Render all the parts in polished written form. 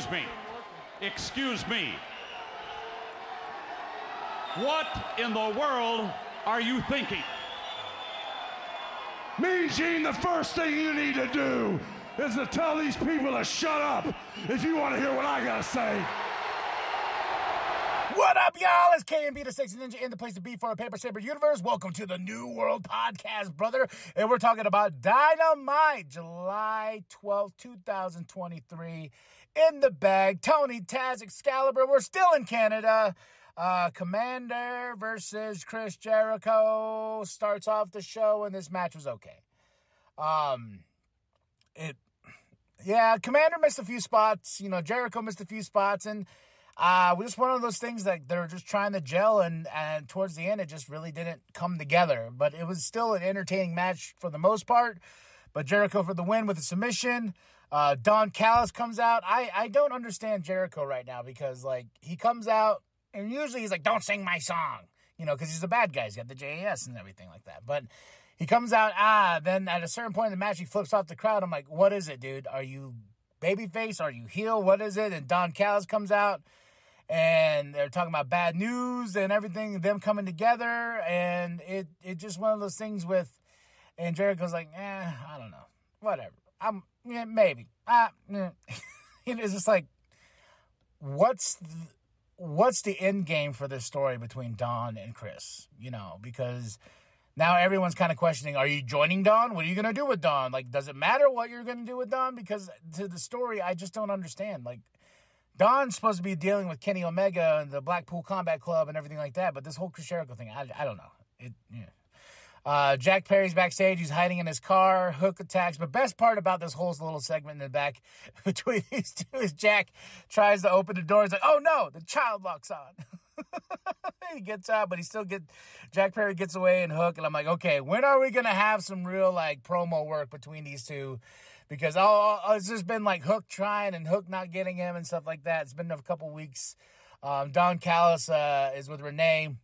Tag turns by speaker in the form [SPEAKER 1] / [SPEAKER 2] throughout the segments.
[SPEAKER 1] excuse me. Excuse me. What in the world are you thinking?
[SPEAKER 2] Mean Gene, the first thing you need to do is to tell these people to shut up if you want to hear what I gotta say.
[SPEAKER 3] What up, y'all? It's KMB, the Sexy Ninja, in the place to be for a Paper Saber universe. Welcome to the New World Podcast, brother. And we're talking about Dynamite, July 12th, 2023. In the bag, Tony, Taz, Excalibur. We're still in Canada. Commander versus Chris Jericho starts off the show, and this match was okay. Commander missed a few spots. Jericho missed a few spots, and just one of those things that they're just trying to gel, and towards the end, it just really didn't come together. But it was still an entertaining match for the most part. But Jericho for the win with a submission. Don Callis comes out. I don't understand Jericho right now because, he comes out, and usually he's like, don't sing my song, because he's a bad guy. He's got the JAS and everything like that. But he comes out, then at a certain point in the match, he flips off the crowd. I'm like, what is it, dude? Are you babyface? Are you heel? What is it? And Don Callis comes out, and they're talking about bad news and everything, them coming together, and it just one of those things and Jericho's like, I don't know, whatever. Maybe. It's just like, what's the end game for this story between Don and Chris? Because now everyone's kind of questioning, are you joining Don? What are you going to do with Don? Does it matter what you're going to do with Don? Because to the story, I just don't understand. Don's supposed to be dealing with Kenny Omega and the Blackpool Combat Club and everything like that, but this whole Chris Jericho thing, I don't know. Jack Perry's backstage. He's hiding in his car. Hook attacks. But best part about this whole little segment in the back between these two is Jack tries to open the door. He's like, oh no, the child lock's on. He gets out, but Jack Perry gets away and Hook. And I'm like, okay, when are we going to have some real promo work between these two? Because it's just been Hook trying and Hook not getting him and stuff like that. It's been a couple weeks. Don Callis is with Renee.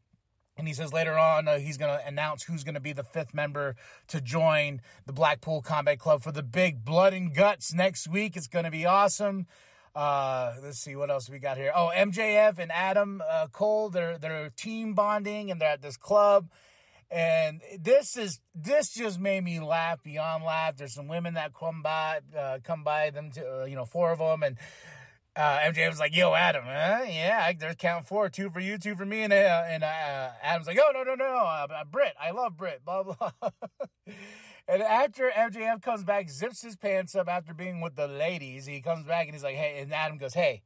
[SPEAKER 3] And he says later on he's going to announce who's going to be the fifth member to join the Blackpool Combat Club for the big Blood and Guts next week. It's going to be awesome. Let's see what else we got here. Oh, MJF and Adam Cole, they're team bonding, and they're at this club. And this just made me laugh beyond laugh. There's some women that come by them, four of them, and MJF was like, yo, Adam, yeah, there's count four, two for you, two for me. And Adam's like, oh, no, Britt, I love Britt, blah, blah. And after MJF comes back, zips his pants up after being with the ladies, he comes back and he's like, hey, and Adam goes, hey,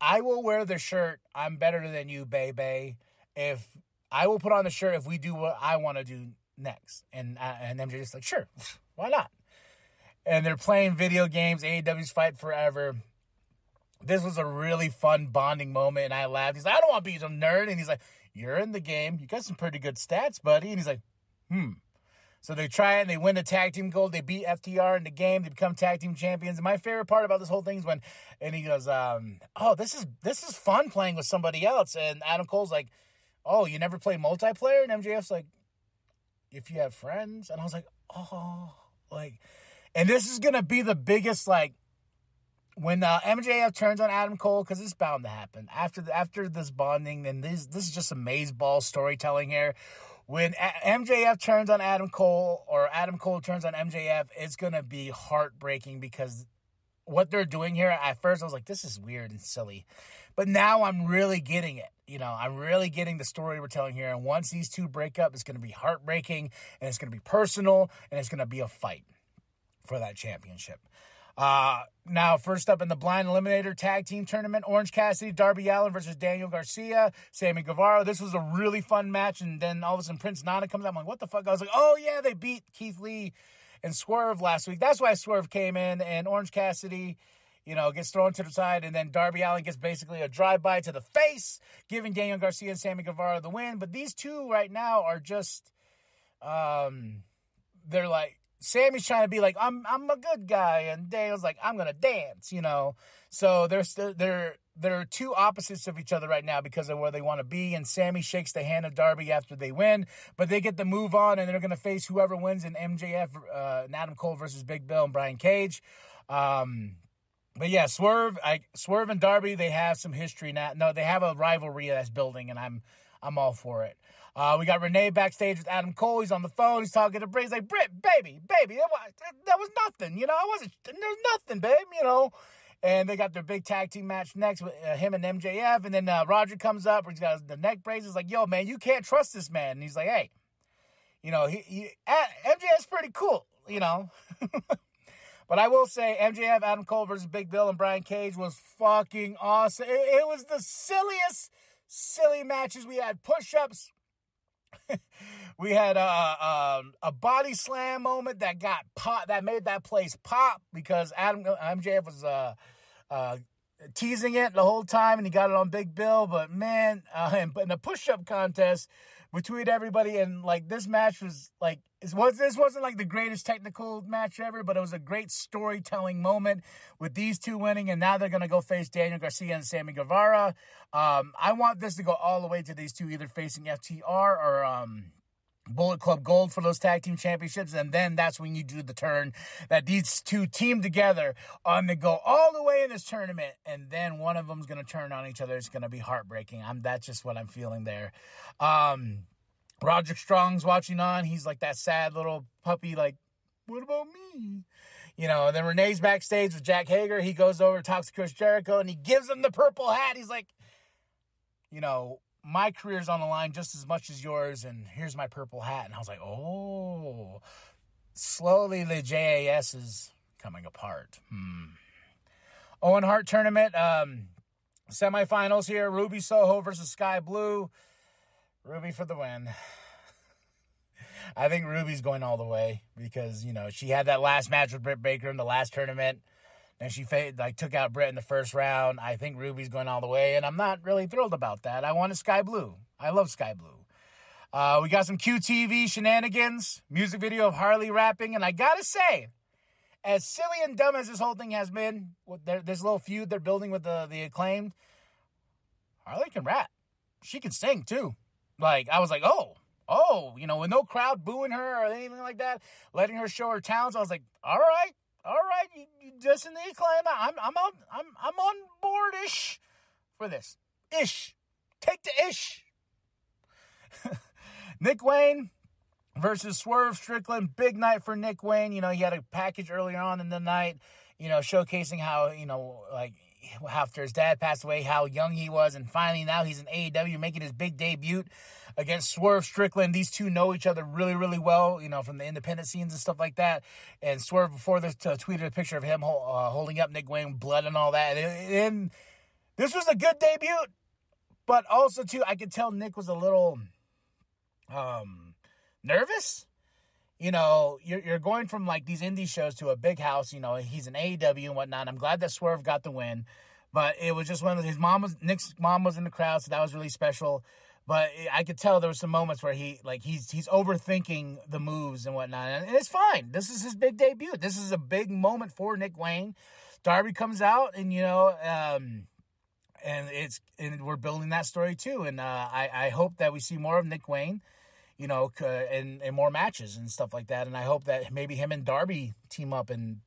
[SPEAKER 3] I will wear the shirt. I'm better than you, baby. If I will put on the shirt if we do what I want to do next. And MJF's like, sure, why not? And they're playing video games, AEW's Fight Forever. This was a really fun bonding moment, and I laughed. He's like, I don't want to be some nerd. And he's like, you're in the game. You got some pretty good stats, buddy. And he's like, So they try it, and they win the tag team gold. They beat FTR in the game. They become tag team champions. And my favorite part about this whole thing is and he goes, this is fun playing with somebody else. And Adam Cole's like, oh, you never played multiplayer? And MJF's like, if you have friends. And I was like, and this is going to be the biggest, when MJF turns on Adam Cole, because it's bound to happen after this bonding, and this is just some maze-ball storytelling here. When MJF turns on Adam Cole, or Adam Cole turns on MJF, it's going to be heartbreaking, because what they're doing here, at first I was like, this is weird and silly. But now I'm really getting it. I'm really getting the story we're telling here. And once these two break up, it's going to be heartbreaking, and it's going to be personal, and it's going to be a fight for that championship. Now, first up in the Blind Eliminator Tag Team Tournament, Orange Cassidy, Darby Allin versus Daniel Garcia, Sammy Guevara. This was a really fun match, and then all of a sudden Prince Nana comes out. I'm like, what the fuck? I was like, oh yeah, they beat Keith Lee and Swerve last week. That's why Swerve came in, and Orange Cassidy, gets thrown to the side, and then Darby Allin gets basically a drive-by to the face, giving Daniel Garcia and Sammy Guevara the win. But these two right now are just, they're like, Sammy's trying to be like, I'm a good guy, and Daniel's like, I'm gonna dance, So they're two opposites of each other right now because of where they want to be. And Sammy shakes the hand of Darby after they win, but they get to move on, and they're gonna face whoever wins in MJF and Adam Cole versus Big Bill and Brian Cage. But yeah, Swerve and Darby, they have some history now. No, they have a rivalry that's building, and I'm all for it. We got Renee backstage with Adam Cole. He's on the phone. He's talking to Britt. He's like, Britt, baby, that was nothing. There's nothing, babe, And they got their big tag team match next with him and MJF. And then Roger comes up. He's got the neck braces. He's like, yo, man, you can't trust this man. And he's like, hey, MJF's pretty cool, But I will say MJF, Adam Cole versus Big Bill and Brian Cage was fucking awesome. It was the silly matches. We had push-ups. We had a body slam moment that got pop, that made that place pop because MJF was teasing it the whole time, and he got it on Big Bill. But man, in the push-up contest between everybody, and like this match was like this wasn't like the greatest technical match ever, but it was a great storytelling moment with these two winning, and now they're gonna go face Daniel Garcia and Sammy Guevara. I want this to go all the way to these two either facing FTR or Bullet Club Gold for those tag team championships, and then that's when you do the turn that these two team together on to go all the way in this tournament, and then one of them's gonna turn on each other. It's gonna be heartbreaking. That's just what I'm feeling there. Roderick Strong's watching on. He's like that sad little puppy, like, what about me? And then Renee's backstage with Jack Hager. He goes over, talks to Chris Jericho, and he gives him the purple hat. He's like, my career's on the line just as much as yours, and here's my purple hat. And I was like, oh, slowly the JAS is coming apart. Owen Hart tournament, semifinals here. Ruby Soho versus Sky Blue. Ruby for the win. I think Ruby's going all the way because, she had that last match with Britt Baker in the last tournament. And she took out Britt in the first round. I think Ruby's going all the way, and I'm not really thrilled about that. I wanted Sky Blue. I love Sky Blue. We got some QTV shenanigans, music video of Harley rapping, and I gotta say, as silly and dumb as this whole thing has been, with this little feud they're building with the Acclaimed, Harley can rap. She can sing, too. I was like, oh, with no crowd booing her or anything like that, letting her show her talents. I was like, all right, you just in the Acclaim. I'm on board-ish for this. Take the ish. Nick Wayne versus Swerve Strickland. Big night for Nick Wayne. He had a package earlier on in the night, showcasing how, after his dad passed away, how young he was, and finally now he's in AEW making his big debut against Swerve Strickland. These two know each other really, really well, from the independent scenes and stuff like that. And Swerve, before this, tweeted a picture of him holding up Nick Wayne, blood and all that. And this was a good debut, but also, too, I could tell Nick was a little nervous. You're going from these indie shows to a big house. He's in AEW and whatnot. I'm glad that Swerve got the win, but it was just one of Nick's mom was in the crowd, so that was really special. But I could tell there were some moments where he's overthinking the moves and whatnot, and it's fine. This is his big debut. This is a big moment for Nick Wayne. Darby comes out, and and we're building that story too. And I hope that we see more of Nick Wayne. In more matches and stuff like that. And I hope that maybe him and Darby team up and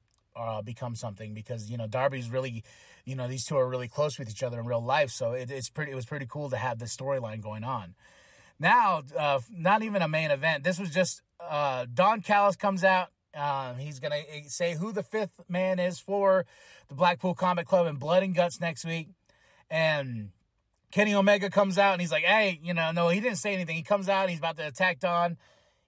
[SPEAKER 3] become something because, Darby's really, these two are really close with each other in real life. So it was pretty cool to have this storyline going on. Now, not even a main event. This was just Don Callis comes out. He's going to say who the fifth man is for the Blackpool Combat Club in Blood and Guts next week. And Kenny Omega comes out and he's like, hey, no, he didn't say anything. He comes out and he's about to attack Don,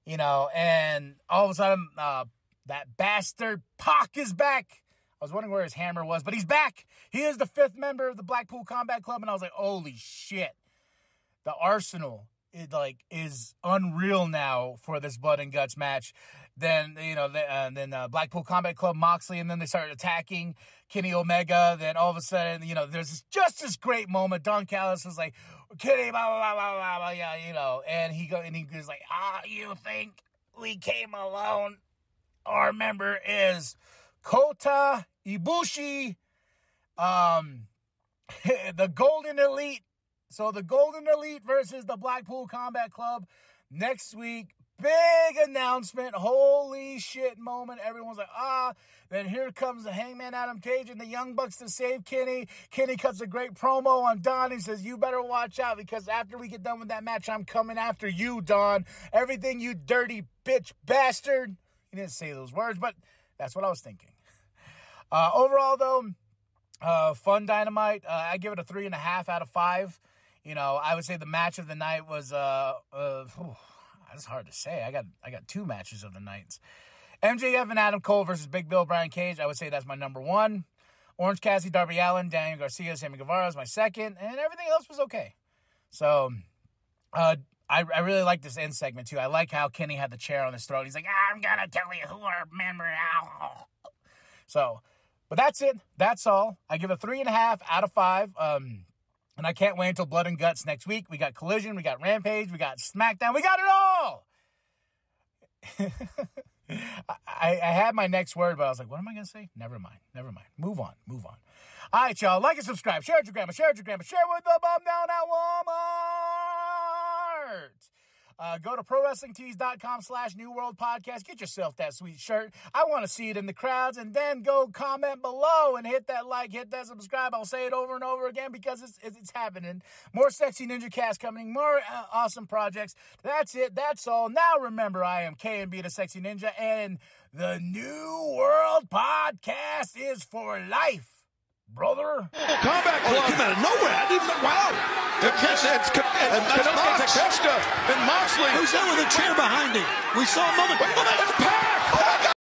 [SPEAKER 3] and all of a sudden, that bastard Pac is back. I was wondering where his hammer was, but he's back. He is the fifth member of the Blackpool Combat Club, and I was like, holy shit. The arsenal is unreal now for this Blood and Guts match. Then, Blackpool Combat Club, Moxley, and then they started attacking Kenny Omega. Then all of a sudden, there's just this great moment. Don Callis was like, Kenny, blah, blah, blah, blah, blah, yeah, and he goes like, you think we came alone? Our member is Kota Ibushi, the Golden Elite. So the Golden Elite versus the Blackpool Combat Club next week. big announcement, holy shit moment. Everyone's like, ah. Then here comes the Hangman Adam Page and the Young Bucks to save Kenny. Kenny cuts a great promo on Don. He says, you better watch out because after we get done with that match, I'm coming after you, Don. Everything, you dirty bitch bastard. He didn't say those words, but that's what I was thinking. Overall, though, fun Dynamite. I give it a 3.5 out of 5. You know, I would say the match of the night was, that's hard to say. I got 2 matches of the nights. MJF and Adam Cole versus Big Bill, Brian Cage. I would say that's my number 1. Orange Cassidy, Darby Allin, Daniel Garcia, Sammy Guevara is my 2nd. And everything else was okay. So, I really like this end segment, too. I like how Kenny had the chair on his throat. He's like, I'm going to tell you who I remember now. So, but that's it. That's all. I give it a 3.5 out of 5. And I can't wait until Blood and Guts next week. We got Collision. We got Rampage. We got SmackDown. We got it all. I had my next word, but I was like, what am I going to say? Never mind. Move on. All right, y'all. Like and subscribe. Share it with your grandma. Share it with the bum down at Walmart. Go to ProWrestlingTees.com/New World Podcast. Get yourself that sweet shirt. I want to see it in the crowds. And then go comment below and hit that like, hit that subscribe. I'll say it over and over again because it's happening. More Sexy Ninja Cast coming. More awesome projects. That's it. That's all. Now remember, I am K&B the Sexy Ninja. And the New World Podcast is for life. Brother.
[SPEAKER 4] Combat Club. Came out of nowhere. I didn't know. Wow. And Moxley. Who's there with a chair behind him? We saw a moment. Wait a minute.